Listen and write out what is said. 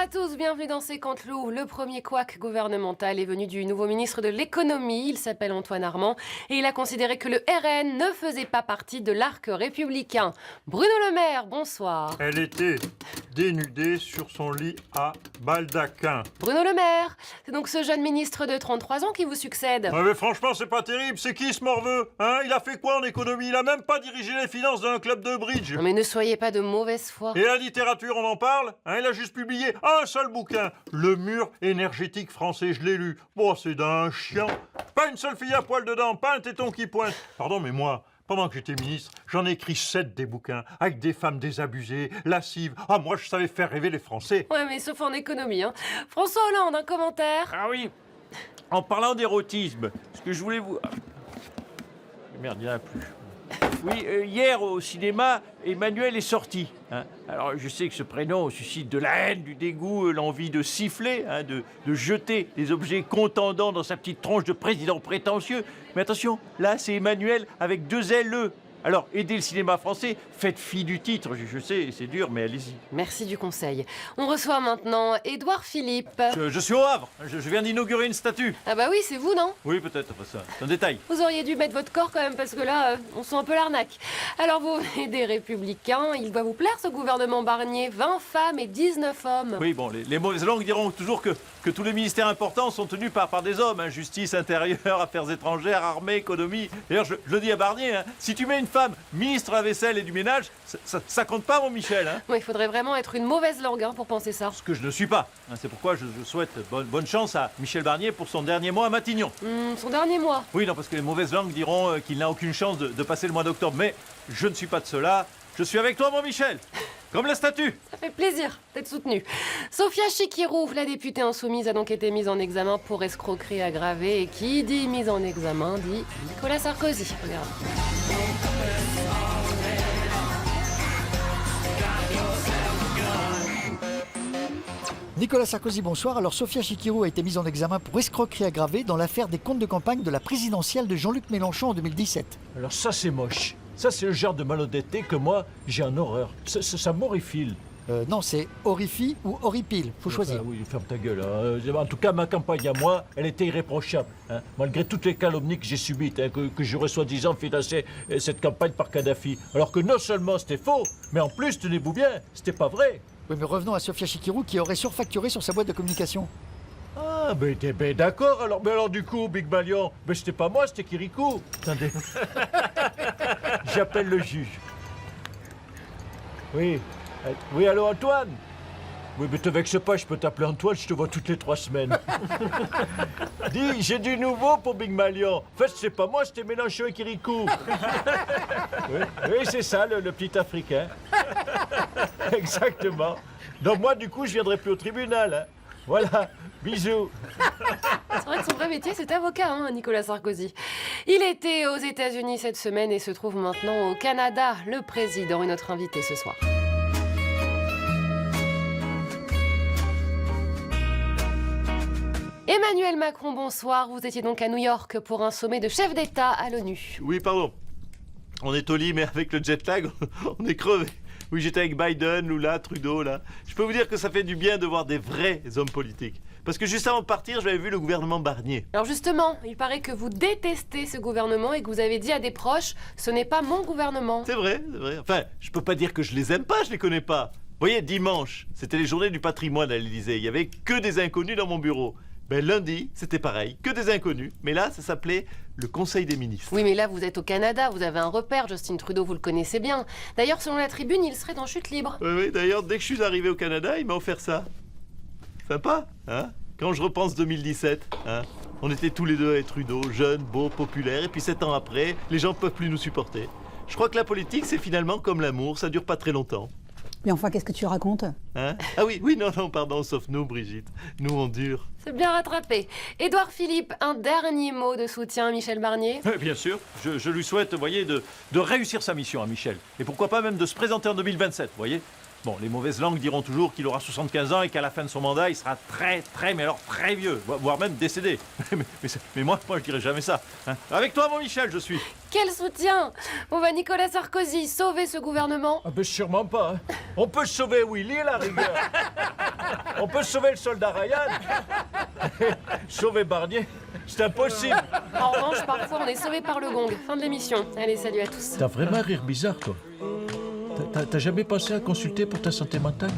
à tous, bienvenue dans C'est Canteloup. Le premier couac gouvernemental est venu du nouveau ministre de l'économie, il s'appelle Antoine Armand, et il a considéré que le RN ne faisait pas partie de l'arc républicain. Bruno Le Maire, bonsoir. Elle était dénudée sur son lit à baldaquin. Bruno Le Maire, c'est donc ce jeune ministre de 33 ans qui vous succède. Ouais, mais franchement, c'est pas terrible, c'est qui ce morveux, hein? Il a fait quoi en économie? Il a même pas dirigé les finances d'un club de bridge. Non mais ne soyez pas de mauvaise foi. Et la littérature, on en parle, hein? Il a juste publié un seul bouquin, Le mur énergétique français, je l'ai lu. Bon, c'est d'un chiant. Pas une seule fille à poil dedans, pas un téton qui pointe. Pardon, mais moi, pendant que j'étais ministre, j'en ai écrit 7 des bouquins, avec des femmes désabusées, lascives. Ah, moi, je savais faire rêver les Français. Ouais mais sauf en économie, hein. François Hollande, un commentaire? Ah oui, en parlant d'érotisme, ce que je voulais vous... Merde, il n'y en a plus. Oui, hier au cinéma, Emmanuel est sorti. Hein. Alors je sais que ce prénom suscite de la haine, du dégoût, l'envie de siffler, hein, de jeter des objets contendants dans sa petite tronche de président prétentieux. Mais attention, là c'est Emmanuel avec 2 L-E. Alors, aidez le cinéma français, faites fi du titre, je sais, c'est dur, mais allez-y. Merci du conseil. On reçoit maintenant Édouard Philippe. Je suis au Havre, je viens d'inaugurer une statue. Ah bah oui, c'est vous, non? Oui, peut-être, enfin ça, c'est un détail. Vous auriez dû mettre votre corps quand même, parce que là, on sent un peu l'arnaque. Alors vous venez des Républicains, il doit vous plaire ce gouvernement Barnier, 20 femmes et 19 hommes. Oui, bon, les mauvaises langues diront toujours que tous les ministères importants sont tenus par des hommes, hein, justice, intérieure, affaires étrangères, armée, économie. D'ailleurs, je le dis à Barnier, hein, si tu mets une femme ministre à la vaisselle et du ménage, ça compte pas, mon Michel. Hein. Ouais, il faudrait vraiment être une mauvaise langue pour penser ça. Ce que je ne suis pas. Hein, c'est pourquoi je souhaite bonne chance à Michel Barnier pour son dernier mois à Matignon. Son dernier mois. Oui, non, parce que les mauvaises langues diront qu'il n'a aucune chance de passer le mois d'octobre. Mais je ne suis pas de cela. Je suis avec toi, mon Michel. Comme la statue. Ça fait plaisir d'être soutenu. Sophia Chikirou, la députée insoumise, a donc été mise en examen pour escroquerie aggravée. Et qui dit mise en examen dit Nicolas Sarkozy. Regarde. Nicolas Sarkozy, bonsoir. Alors, Sophia Chikirou a été mise en examen pour escroquerie aggravée dans l'affaire des comptes de campagne de la présidentielle de Jean-Luc Mélenchon en 2017. Alors ça, c'est moche. Ça, c'est le genre de malhonnêteté que moi, j'ai en horreur. Ça m'horrifile. Non, c'est horrifie ou horripile. Faut choisir. Oui, ferme ta gueule. Hein. En tout cas, ma campagne à moi, elle était irréprochable. Hein. Malgré toutes les calomnies que j'ai subies, hein, que j'aurais soi-disant financé cette campagne par Kadhafi. Alors que non seulement c'était faux, mais en plus, tenez-vous bien, c'était pas vrai. Oui, mais revenons à Sophia Chikirou qui aurait surfacturé sur sa boîte de communication. Ah, ben d'accord. Alors du coup, Big Malion, c'était pas moi, c'était Kirikou. Attendez. J'appelle le juge. Oui. Oui, allô, Antoine? Oui, mais te vexe pas, je peux t'appeler Antoine, je te vois toutes les 3 semaines. Dis, j'ai du nouveau pour Big Malion. En fait, c'est pas moi, c'était Mélenchon et Kirikou. Oui, c'est ça, le petit Africain. Exactement. Donc moi, du coup, je viendrai plus au tribunal. Hein. Voilà, bisous. C'est vrai que son vrai métier, c'est avocat, hein, Nicolas Sarkozy. Il était aux États-Unis cette semaine et se trouve maintenant au Canada. Le président est notre invité ce soir. Emmanuel Macron, bonsoir. Vous étiez donc à New York pour un sommet de chefs d'État à l'ONU. Oui, pardon. On est au lit, mais avec le jet lag, on est crevé. Oui, j'étais avec Biden, Lula, Trudeau, là. Je peux vous dire que ça fait du bien de voir des vrais hommes politiques. Parce que juste avant de partir, j'avais vu le gouvernement Barnier. Alors justement, il paraît que vous détestez ce gouvernement et que vous avez dit à des proches « ce n'est pas mon gouvernement ». C'est vrai, c'est vrai. Enfin, je peux pas dire que je les aime pas, je les connais pas. Vous voyez, dimanche, c'était les journées du patrimoine à l'Élysée. Il y avait que des inconnus dans mon bureau. Ben lundi, c'était pareil, que des inconnus. Mais là, ça s'appelait le Conseil des ministres. Oui, mais là, vous êtes au Canada, vous avez un repère. Justin Trudeau, vous le connaissez bien. D'ailleurs, selon la tribune, il serait en chute libre. Oui, d'ailleurs, dès que je suis arrivé au Canada, il m'a offert ça. Sympa, hein? Quand je repense 2017, hein? On était tous les deux avec Trudeau, jeunes, beaux, populaires. Et puis 7 ans après, les gens ne peuvent plus nous supporter. Je crois que la politique, c'est finalement comme l'amour, ça dure pas très longtemps. Mais enfin, qu'est-ce que tu racontes? Hein? Ah oui, non, pardon, sauf nous, Brigitte. Nous, on dure. C'est bien rattrapé. Édouard Philippe, un dernier mot de soutien à Michel Barnier? Bien sûr, je lui souhaite, vous voyez, de réussir sa mission à Michel. Et pourquoi pas même de se présenter en 2027, vous voyez? Bon, les mauvaises langues diront toujours qu'il aura 75 ans et qu'à la fin de son mandat, il sera mais alors très vieux, voire même décédé. mais moi, je dirais jamais ça. Hein. Avec toi, mon Michel, je suis. Quel soutien! On va Nicolas Sarkozy sauver ce gouvernement? Ah ben sûrement pas. Hein. On peut sauver Willy à la rigueur. On peut sauver le soldat Ryan. Sauver Barnier, c'est impossible. En revanche, parfois, on est sauvé par le gong. Fin de l'émission. Allez, salut à tous. T'as vraiment un rire bizarre, toi. T'as jamais pensé à consulter pour ta santé mentale?